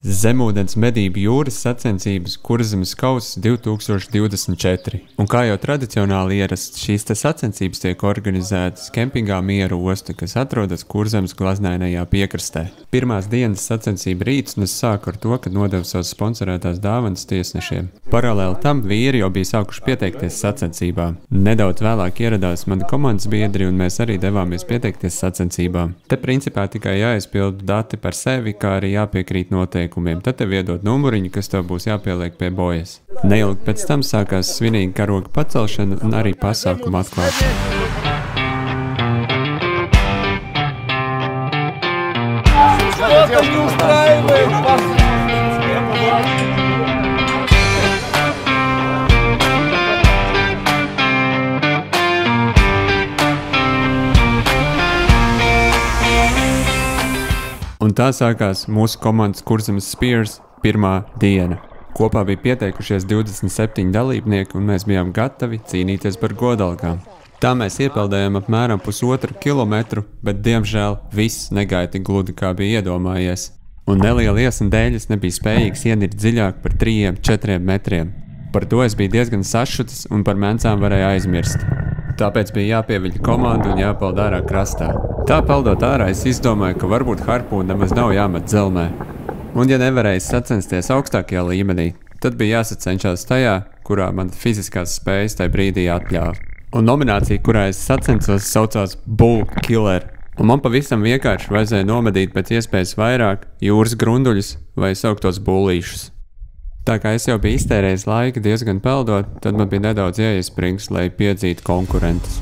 Zemūdens medību jūras sacensības Kurzemes kauss 2024. Un kā jau tradicionāli ierasts, šīs sacensības tiek organizētas kempingā Miera osta, kas atrodas Kurzemes glaznainajā piekrastē. Pirmās dienas sacensība rīts, un es sāku ar to, kad nodevu savas sponsorētās dāvanas tiesnešiem. Paralēli tam vīri jau bija sākuši pieteikties sacensībām. Nedaudz vēlāk ieradās mani komandas biedri, un mēs arī devāmies pieteikties sacensībām. Te principā tikai jāizpilda dati par sevi, kā arī jāpiekrīt noteikumiem. Tad tev iedod numuriņu, kas tev būs jāpieliek pie bojas. Neilgi pēc tam sākās svinīga karoga pacelšana un arī pasākuma atklāšana. Un tā sākās mūsu komandas Kurzemes Spears pirmā diena. Kopā bija pieteikušies 27 dalībnieki, un mēs bijām gatavi cīnīties par godalgām. Tā mēs iepeldējām apmēram 1,5 kilometru, bet diemžēl viss negāja tik gludi, kā bija iedomājies. Un neliela iesna dēļ es nebija spējīgs ienirt dziļāk par 3–4 metriem. Par to es biju diezgan sašutis un par mencām varēju aizmirst. Tāpēc bija jāpieviļ komanda un jāpeld ārā krastā. Tā peldot ārā, es izdomāju, ka varbūt harpūna nemaz nav jāmet dzelmē. Un ja nevarēju sacensties augstākajā līmenī, tad bija jāsacenšās tajā, kurā man fiziskās spējas tajā brīdī atļāva. Un nominācija, kurā es sacensos, saucās Bull Killer. Un man pavisam vienkārši vajadzēja nomedīt pēc iespējas vairāk jūras grunduļus vai sauktos bullīšus. Tā kā es jau biju iztērējis laika diezgan peldot, tad man bija nedaudz jāiesprings, lai piedzītu konkurentus.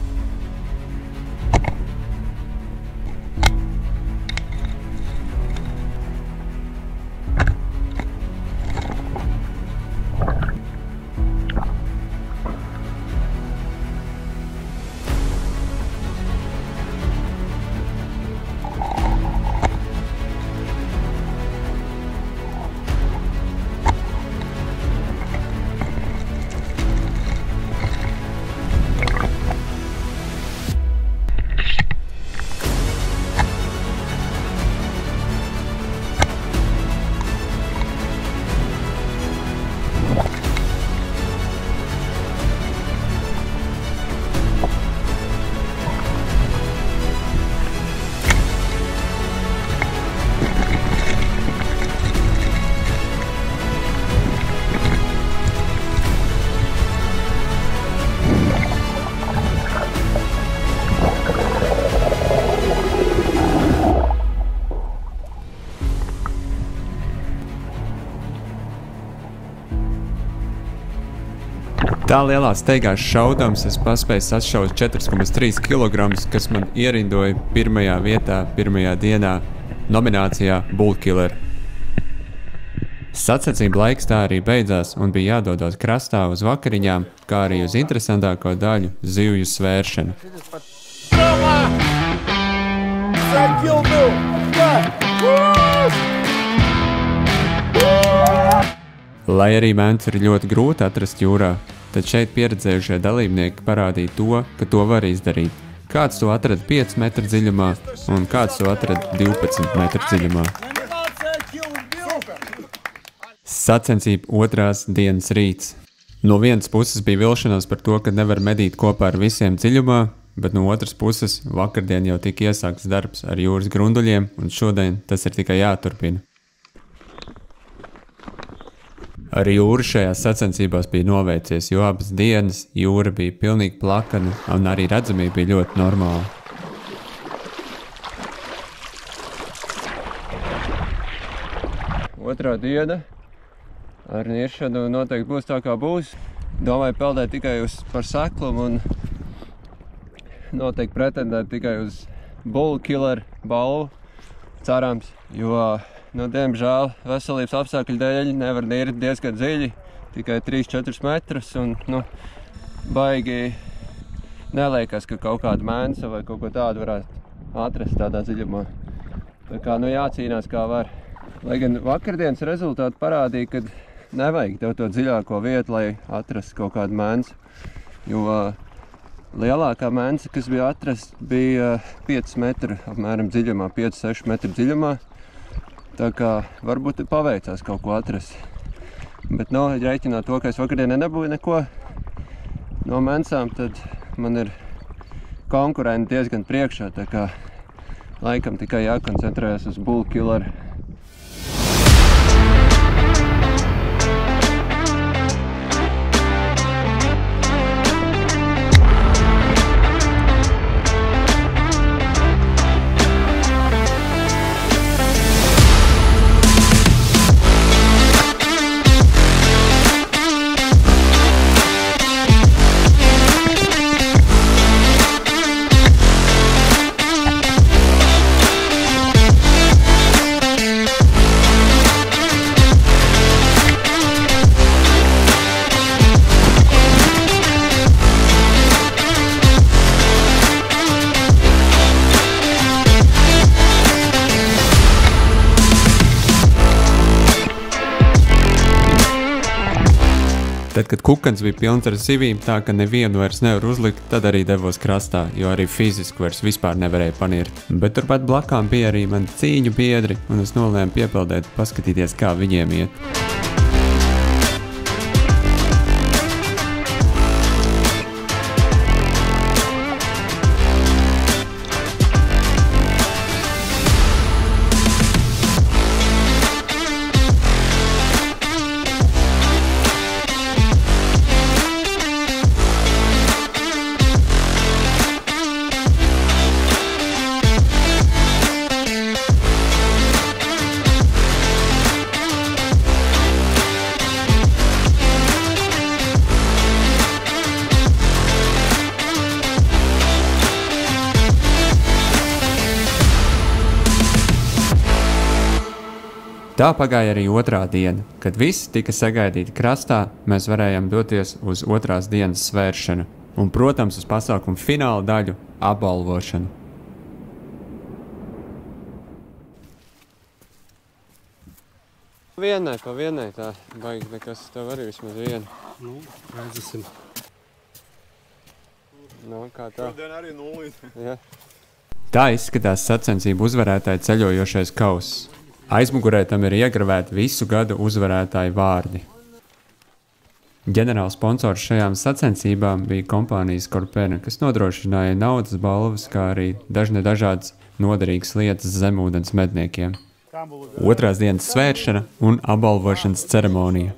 Tā lielā steigā šaudams es paspēju sašaut 4,3 kg, kas man ierindoja pirmajā vietā, pirmajā dienā, nominācijā Bull Killer. Sacensību laiks tā arī beidzās un bija jādodas krastā uz vakariņām, kā arī uz interesantāko daļu – zivju svēršanu. Lai arī mēnus ir ļoti grūti atrast jūrā, tad šeit pieredzējušie dalībnieki parādīja to, ka to var izdarīt. Kāds to atrada 5 metru dziļumā un kāds to atrada 12 metru dziļumā. Sacensība otrās dienas rīts. No vienas puses bija vilšanās par to, ka nevar medīt kopā ar visiem dziļumā, bet no otras puses vakardien jau tika iesākts darbs ar jūras grunduļiem, un šodien tas ir tikai jāturpina. Arī jūra šajās sacensībās bija noveicies, jo abas dienas jūra bija pilnīgi plakana un arī redzamība bija ļoti normāla. Otrā diena ar niršanu noteikti būs tā, kā būs. Domāju peldēt tikai par seklumu un noteikti pretendēt tikai uz Bull Killer balvu, cerams, jo diemžēl veselības apstākļu dēļ nevar nirt diezgan dziļi, tikai 3–4 metrus, un baigi neliekas, ka kaut kāda mēnesa vai kaut ko tādu varētu atrast tādā dziļumā. Tā kā jācīnās kā var. Lai gan vakardienas rezultāti parādīja, ka nevajag tev to dziļāko vietu, lai atrastu kaut kādu mēnesu, jo lielākā mēnesa, kas bija atrasta, bija 5 metru apmēram dziļumā, 5–6 metru dziļumā. Tā kā varbūt paveicās kaut ko atrast. Bet rēķināt to, ka es vakardienē nebūju neko no mensām, tad man ir konkurenti diezgan priekšā, tā kā laikam tikai jākoncentrējas uz Bull Killer. Tad, kad kukans bija pilns ar zivīm, tā ka nevienu vairs nevar uzlikt, tad arī devos krastā, jo arī fiziski vairs vispār nevarēja panirt. Bet turpat blakām bija arī mani cīņu biedri, un es nolēmu piepeldēt, paskatīties, kā viņiem iet. Tā pagāja arī otrā diena. Kad visi tika sagaidīti krastā, mēs varējām doties uz otrās dienas svēršanu un, protams, uz pasākumu fināla daļu – apbalvošanu. Pa vienai tā baigi nekas, tev arī vismaz viena. Redzēsim. Kā tā? Šodien arī nulīt. Ja. Tā izskatās sacensību uzvarētāja ceļojošais kauss. Aizmugurē tam ir iegravēti visu gadu uzvarētāju vārdi. Ģenerāls sponsors šajām sacensībām bija kompānija Scorpena, kas nodrošināja naudas balvas, kā arī dažādas noderīgas lietas zemūdens medniekiem. Otrās dienas svēršana un apbalvošanas ceremonija.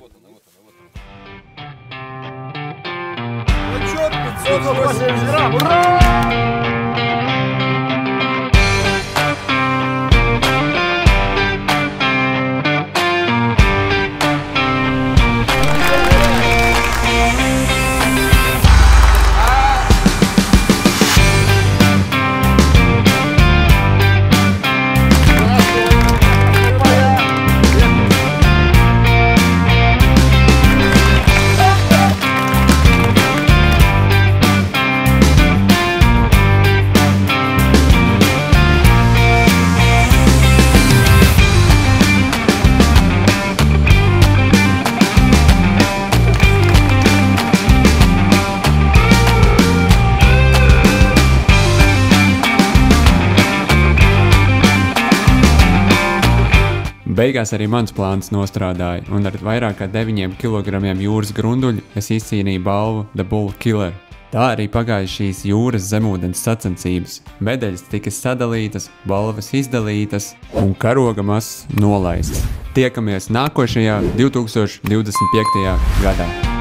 Beigās arī mans plāns nostrādāja, un ar vairāk kā 9 kilogramiem jūras grunduļu es izcīnīju balvu The Bull Killer. Tā arī pagāja šīs jūras zemūdens sacensības. Medaļas tika sadalītas, balvas izdalītas un karoga mazs nolaists. Tiekamies nākošajā 2025. gadā.